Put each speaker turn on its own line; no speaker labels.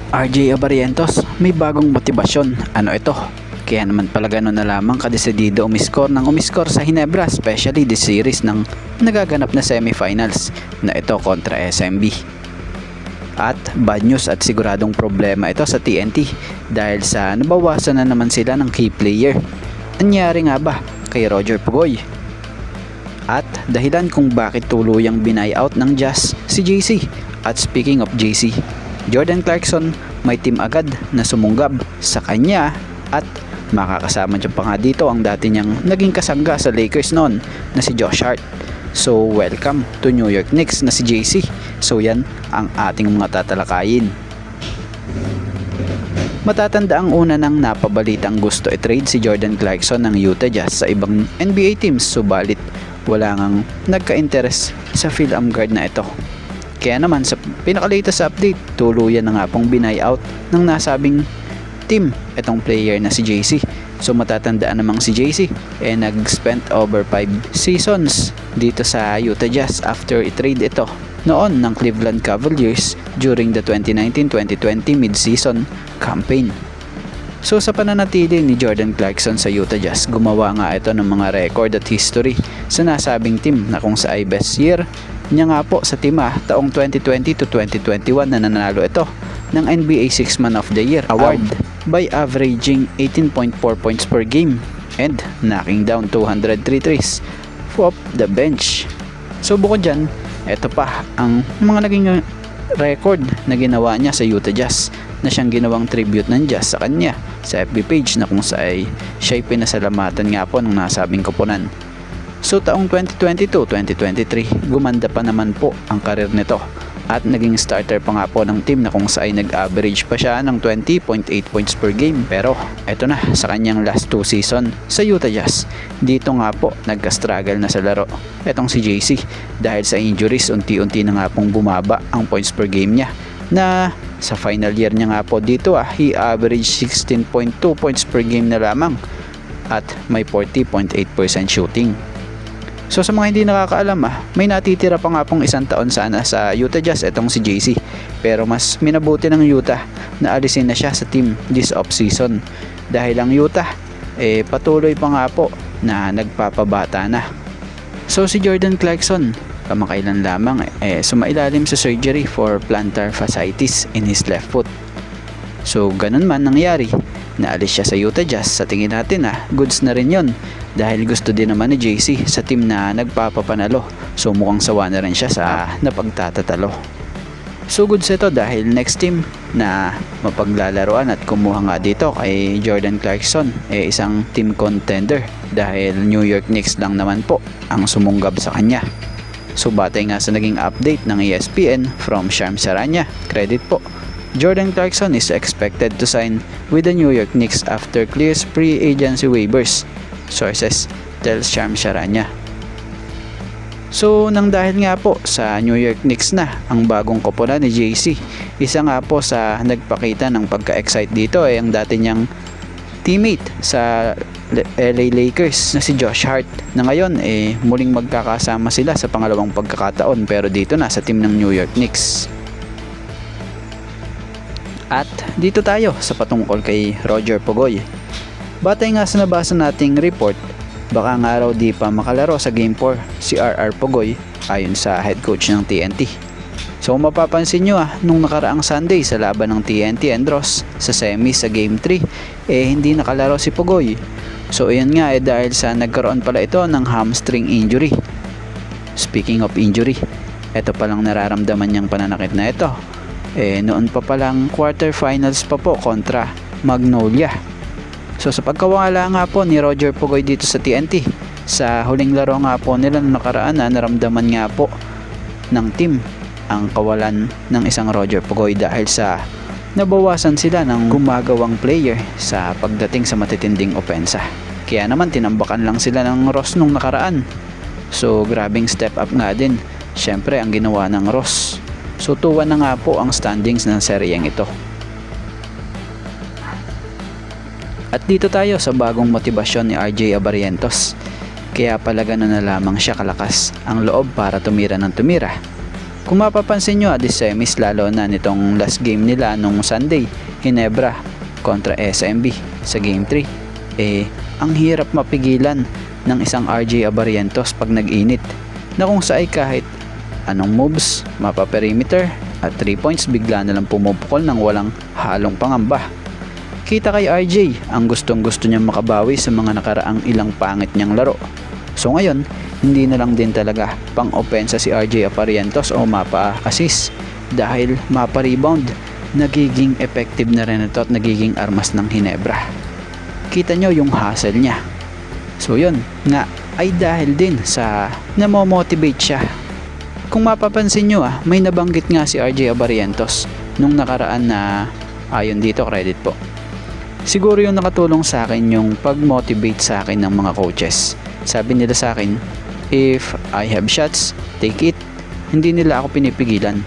RJ Abarientos, may bagong motibasyon. Ano ito? Kaya naman pala gano'n na lamang kadesidido umiskor sa Hinebra, especially this series ng nagaganap na semifinals na ito kontra SMB. At bad news at siguradong problema ito sa TNT dahil sa nabawasan na naman sila ng key player. Anyari nga ba kay Roger Pugoy? At dahilan kung bakit tuluyang binay-out ng Jazz si JC. At speaking of JC, Jordan Clarkson may team agad na sumunggab sa kanya at makakasama dyan pa nga dito ang dati niyang naging kasangga sa Lakers noon na si Josh Hart. So welcome to New York Knicks na si JC. So yan ang ating mga tatalakayin. Matatanda ang una ng napabalitang gusto i-trade si Jordan Clarkson ng Utah Jazz sa ibang NBA teams, subalit wala ngang nagka-interest sa Phil-Am guard na ito. Kaya naman sa pinaka-latest update, tuluyan na nga pong binay-out ng nasabing team itong player na si JC. So matatandaan namang si JC nag-spent over 5 seasons dito sa Utah Jazz after i-trade ito noon ng Cleveland Cavaliers during the 2019-2020 mid-season campaign. So sa pananatili ni Jordan Clarkson sa Utah Jazz, gumawa nga ito ng mga record at history sa nasabing team na kung sa best year niya nga po sa team taong 2020 to 2021 na nanalo ito ng NBA 6 Man of the Year award by averaging 18.4 points per game and knocking down 203 threes off the bench. So bukod dyan, ito pa ang mga naging record na ginawa niya sa Utah Jazz na siyang ginawang tribute ng Jazz sa kanya sa FB page na kung saan siya'y pinasalamatan nga po ng nasabing koponan. So taong 2022-2023, gumanda pa naman po ang karir nito at naging starter pa nga po ng team na kung saan nag-average pa siya ng 20.8 points per game. Pero eto na sa kanyang last 2 season sa Utah Jazz, dito nga po nagka-struggle na sa laro etong si JC dahil sa injuries. Unti-unti na nga pong bumaba ang points per game niya na sa final year niya nga po dito he averaged 16.2 points per game na lamang at may 40.8% shooting. So sa mga hindi nakakaalam may natitira pa nga pong isang taon sana sa Utah Jazz etong si JC, pero mas minabuti ng Utah na alisin na siya sa team this off-season dahil ang Utah patuloy pa nga po na nagpapabata na. So si Jordan Clarkson kamakailan lamang sumailalim sa surgery for plantar fasciitis in his left foot. So ganun man nangyari, naalis siya sa Utah Jazz. Sa tingin natin goods na rin yon dahil gusto din naman ni JC sa team na nagpapapanalo. So mukhang sawa na rin siya sa napagtatatalo. So goods ito dahil next team na mapaglalaroan at kumuha nga dito kay Jordan Clarkson isang team contender dahil New York Knicks lang naman po ang sumunggab sa kanya. So batay nga sa naging update ng ESPN from Shams Charania, credit po, Jordan Clarkson is expected to sign with the New York Knicks after clears free agency waivers, sources tell Shams Charania. So nang dahil nga po sa New York Knicks na ang bagong koponan ni JC, isa nga po sa nagpakita ng pagka-excite dito ang dati niyang teammate sa LA Lakers na si Josh Hart na ngayon muling magkakasama sila sa pangalawang pagkakataon pero dito na sa team ng New York Knicks. At dito tayo sa patungkol kay Roger Pugoy. Batay nga sa nabasa nating report, baka nga raw di pa makalaro sa Game 4 si RR Pugoy ayon sa head coach ng TNT. So mapapansin nyo nung nakaraang Sunday sa laban ng TNT and Ross sa semi sa Game 3 hindi nakalaro si Pugoy. So ayan nga dahil sa nagkaroon pala ito ng hamstring injury. Speaking of injury, ito palang nararamdaman niyang pananakit na ito noon pa palang quarterfinals pa po kontra Magnolia. So sa pagkawala nga po ni Roger Pugoy dito sa TNT, sa huling laro nga po nila noong nakaraan naramdaman nga po ng team ang kawalan ng isang Roger Pugoy dahil sa nabawasan sila ng gumagawang player sa pagdating sa matitinding opensa. Kaya naman tinambakan lang sila ng Ross nung nakaraan. So grabing step up nga din syempre ang ginawa ng Ross. So 2-1 na nga po ang standings ng seryeng ito. At dito tayo sa bagong motibasyon ni RJ Abarientos. Kaya pala gano'n na lamang siya kalakas ang loob para tumira ng tumira. Kung mapapansin nyo the semis, lalo na nitong last game nila nung Sunday, Ginebra kontra SMB sa game 3, ang hirap mapigilan ng isang RJ Abarientos pag nag-init, na kung sa ay kahit anong moves, mapa perimeter at 3 points, bigla na lang pumupukol ng walang halong pangamba. Kita kay RJ, ang gustong gusto niyang makabawi sa mga nakaraang ilang pangit niyang laro. So ngayon, hindi na lang din talaga pang opensa si RJ Abarientos o mapa assist, dahil mapa rebound, nagiging effective na rin ito at nagiging armas ng Ginebra. Kita nyo yung hustle niya. So yun nga ay dahil din sa namomotivate siya. Kung mapapansin nyo may nabanggit nga si RJ Abarientos nung nakaraan na ayon dito, credit po. Siguro yung nakatulong sa akin yung pag-motivate sa akin ng mga coaches. Sabi nila sa akin, if I have shots, take it. Hindi nila ako pinipigilan.